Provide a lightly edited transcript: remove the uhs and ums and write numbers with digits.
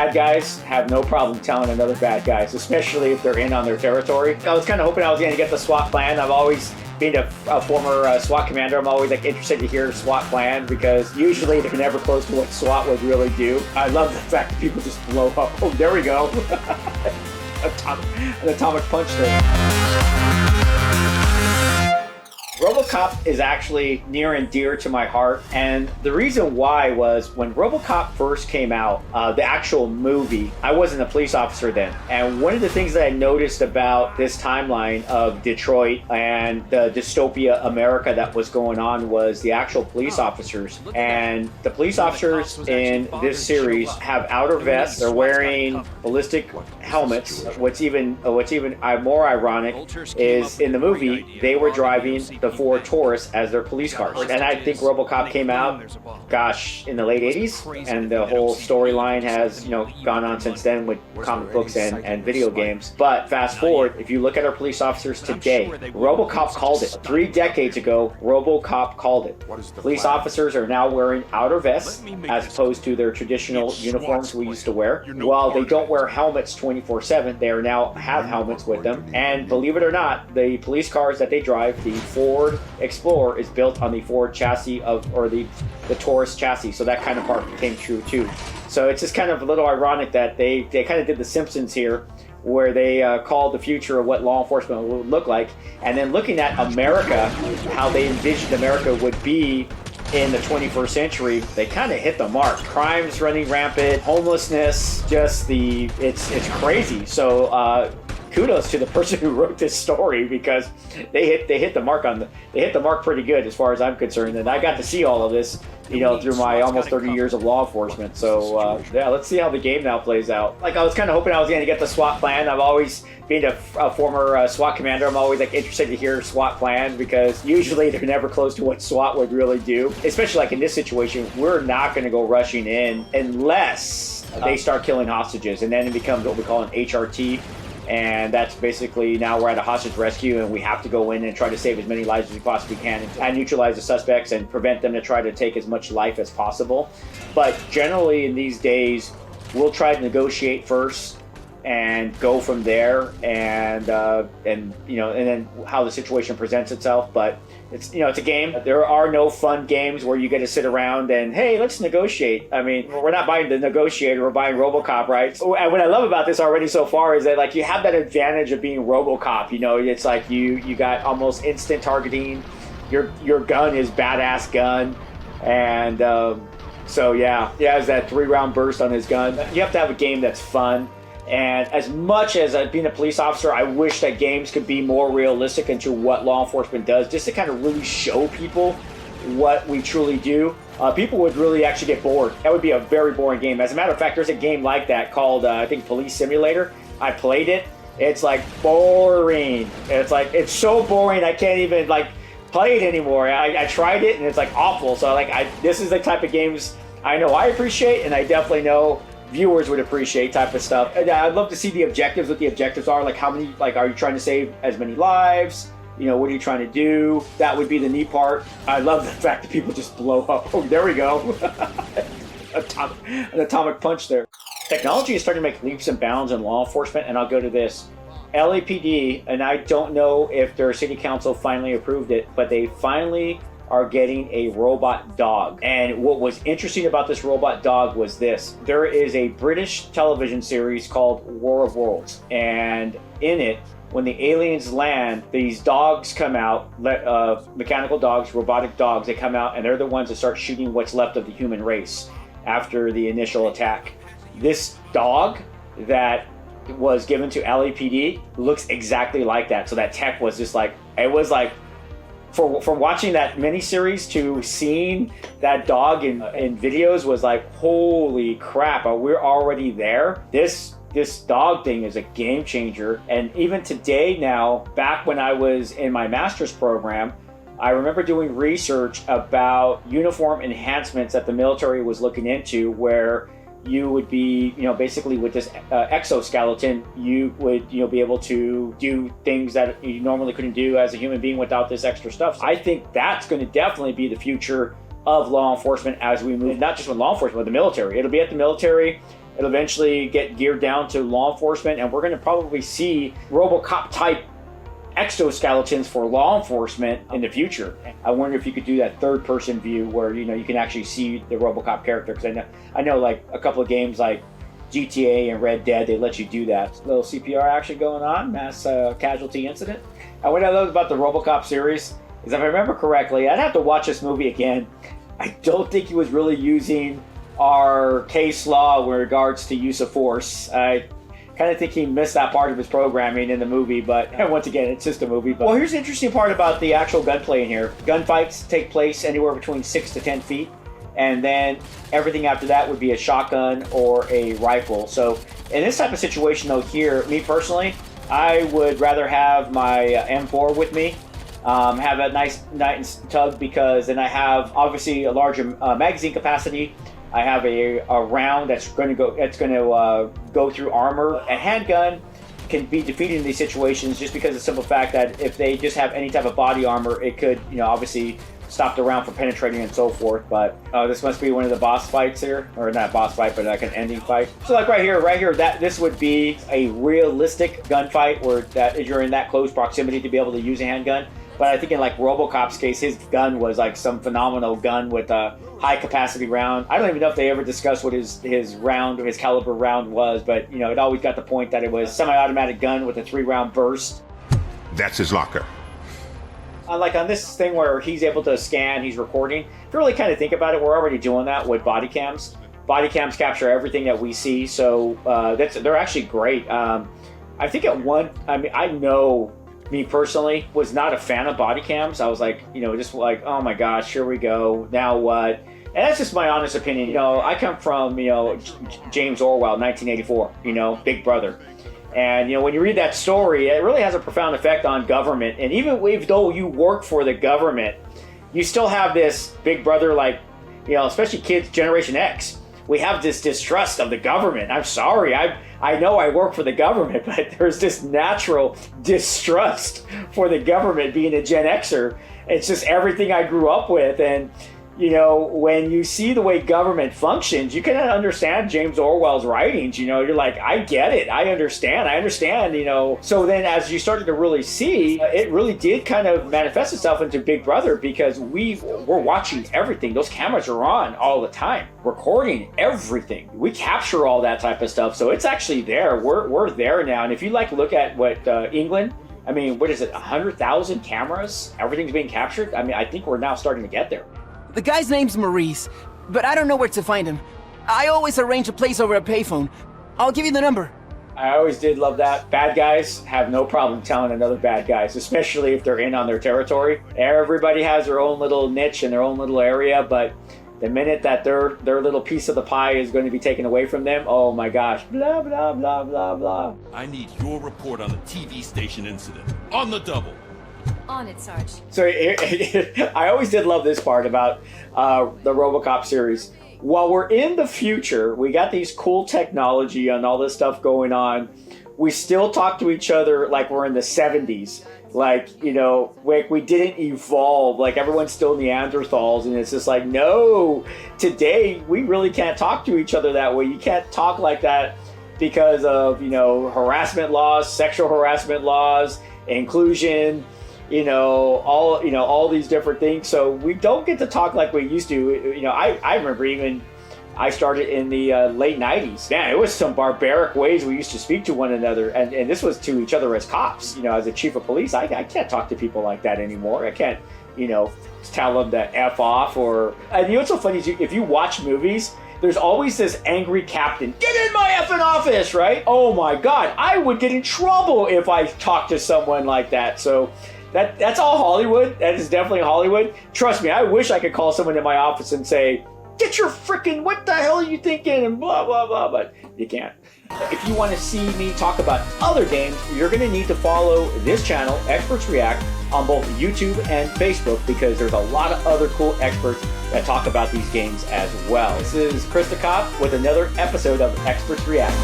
bad guys have no problem telling another bad guys, especially if they're in on their territory. I was kind of hoping I was going to get the SWAT plan. I've always being a former SWAT commander, I'm always like interested to hear SWAT plan because usually they're never close to what SWAT would really do. I love the fact that people just blow up. Oh, there we go. An atomic punch there. RoboCop is actually near and dear to my heart, and the reason why was when RoboCop first came out, the actual movie, I wasn't a police officer then, and one of the things that I noticed about this timeline of Detroit and the dystopia America that was going on was the actual police officers, and the police officers in this series have outer vests, they're wearing ballistic helmets. What's even more ironic is in the movie, they were driving the Ford Taurus as their police cars. And I think RoboCop came out, gosh, in the late 80s, and the whole storyline has, gone on since then with comic books and video games. But fast forward, if you look at our police officers today, RoboCop called it. 3 decades ago, RoboCop called it. Police officers are now wearing outer vests as opposed to their traditional uniforms we used to wear. While they don't wear helmets 24/7, they are now have helmets with them. And believe it or not, the police cars that they drive, the Ford Explorer, is built on the Ford chassis or the Taurus chassis. So that kind of part came true too. So it's just kind of a little ironic that they kind of did the Simpsons here, where they called the future of what law enforcement would look like, and then looking at America, how they envisioned America would be in the 21st century, they kind of hit the mark. Crime's running rampant, homelessness, it's crazy. So kudos to the person who wrote this story because they hit the mark pretty good as far as I'm concerned, and I got to see all of this through my almost 30 years of law enforcement. So yeah, let's see how the game now plays out. Like I was kind of hoping I was going to get the SWAT plan. I've always being a former SWAT commander, I'm always like interested to hear SWAT plan because usually they're never close to what SWAT would really do. Especially like in this situation, we're not going to go rushing in unless they start killing hostages, and then it becomes what we call an HRT. And that's basically now we're at a hostage rescue and we have to go in and try to save as many lives as we possibly can and neutralize the suspects and prevent them to try to take as much life as possible. But generally in these days, we'll try to negotiate first and go from there and then how the situation presents itself. But it's a game. There are no fun games where you get to sit around and, hey, let's negotiate. I mean, we're not buying the negotiator, we're buying RoboCop, right? And what I love about this already so far is that like you have that advantage of being RoboCop. It's like you got almost instant targeting. Your gun is badass gun, and so yeah, he has that 3-round burst on his gun. You have to have a game that's fun. And as much as being a police officer, I wish that games could be more realistic into what law enforcement does, just to kind of really show people what we truly do. People would really actually get bored. That would be a very boring game. As a matter of fact, there's a game like that called, I think, Police Simulator. I played it. It's like boring. It's so boring I can't even play it anymore. I tried it and it's awful. So this is the type of games I know I appreciate, and I definitely know viewers would appreciate type of stuff. And I'd love to see the objectives, what the objectives are, how many, are you trying to save as many lives? What are you trying to do? That would be the neat part. I love the fact that people just blow up. Oh, there we go. An atomic punch there. Technology is starting to make leaps and bounds in law enforcement, and I'll go to this. LAPD, and I don't know if their city council finally approved it, but they finally are getting a robot dog. And what was interesting about this robot dog was this. There is a British television series called War of Worlds, and in it, when the aliens land, these dogs come out, mechanical dogs, robotic dogs, they come out and they're the ones that start shooting what's left of the human race after the initial attack. This dog that was given to LAPD looks exactly like that. So that tech was just from watching that miniseries to seeing that dog in videos was holy crap, we're already there. This dog thing is a game changer. And even today now, back when I was in my master's program, I remember doing research about uniform enhancements that the military was looking into, where you would be, basically with this exoskeleton, you would, be able to do things that you normally couldn't do as a human being without this extra stuff. I think that's going to definitely be the future of law enforcement as we move, not just with law enforcement, but the military. It'll be at the military. It'll eventually get geared down to law enforcement, and we're going to probably see RoboCop type exoskeletons for law enforcement in the future. I wonder if you could do that third person view where you can actually see the RoboCop character, because I know like a couple of games like GTA and Red Dead, they let you do that. A little CPR action going on, mass casualty incident. And what I love about the RoboCop series is, if I remember correctly, I'd have to watch this movie again. I don't think he was really using our case law with regards to use of force. I kind of think he missed that part of his programming in the movie, but once again, it's just a movie. Well, here's the interesting part about the actual gunplay in here. Gunfights take place anywhere between 6 to 10 feet, and then everything after that would be a shotgun or a rifle. So in this type of situation though, here, me personally, I would rather have my M4 with me, have a nice tug, because then I have obviously a larger magazine capacity. I have a round that's going to go through armor. A handgun can be defeated in these situations just because of the simple fact that if they just have any type of body armor, it could, obviously stop the round from penetrating and so forth. But this must be one of the boss fights here, or not boss fight, but like an ending fight. So like right here, this would be a realistic gunfight where you're in that close proximity to be able to use a handgun. But I think in like RoboCop's case, his gun was like some phenomenal gun with a high capacity round. I don't even know if they ever discussed what his caliber round was, but it always got the point that it was a semi-automatic gun with a 3-round burst. That's his locker. Like on this thing where he's able to scan, he's recording. If you really kind of think about it, we're already doing that with body cams. Body cams capture everything that we see, so they're actually great. I think I know. Me personally was not a fan of body cams. I was like, just like, oh my gosh, here we go. Now what? And that's just my honest opinion. I come from, James Orwell, 1984, Big Brother. And, when you read that story, it really has a profound effect on government. And even though you work for the government, you still have this Big Brother, like, especially kids, Generation X. We have this distrust of the government. I'm sorry. I know I work for the government, but there's this natural distrust for the government being a Gen Xer. It's just everything I grew up with. And, when you see the way government functions, you can understand James Orwell's writings. You're like, I get it. I understand. So then as you started to really see, it really did kind of manifest itself into Big Brother, because we're watching everything. Those cameras are on all the time, recording everything. We capture all that type of stuff. So it's actually there. We're there now. And if you look at what England, what is it, 100,000 cameras? Everything's being captured. I think we're now starting to get there. The guy's name's Maurice, but I don't know where to find him. I always arrange a place over a payphone. I'll give you the number. I always did love that. Bad guys have no problem telling another bad guys, especially if they're in on their territory. Everybody has their own little niche and their own little area, but the minute that their little piece of the pie is going to be taken away from them, oh my gosh, blah, blah, blah, blah, blah. I need your report on the TV station incident. On the double. On it, Sarge. So I always did love this part about the RoboCop series. While we're in the future, we got these cool technology and all this stuff going on. We still talk to each other like we're in the 70s. Like, we didn't evolve. Like, everyone's still Neanderthals. And it's just like, no, today we really can't talk to each other that way. You can't talk like that because of, harassment laws, sexual harassment laws, inclusion, all these different things. So we don't get to talk like we used to. I remember even I started in the late 90s. Man, it was some barbaric ways we used to speak to one another. And this was to each other as cops. As a chief of police, I can't talk to people like that anymore. I can't, tell them to F off and what's so funny is if you watch movies, there's always this angry captain. Get in my effing office, right? Oh my God, I would get in trouble if I talked to someone like that. So that's all Hollywood. That is definitely Hollywood. Trust me, I wish I could call someone in my office and say, get your freaking, what the hell are you thinking? And blah, blah, blah, but you can't. If you want to see me talk about other games, you're going to need to follow this channel, Experts React, on both YouTube and Facebook, because there's a lot of other cool experts that talk about these games as well. This is Chris the Cop with another episode of Experts React.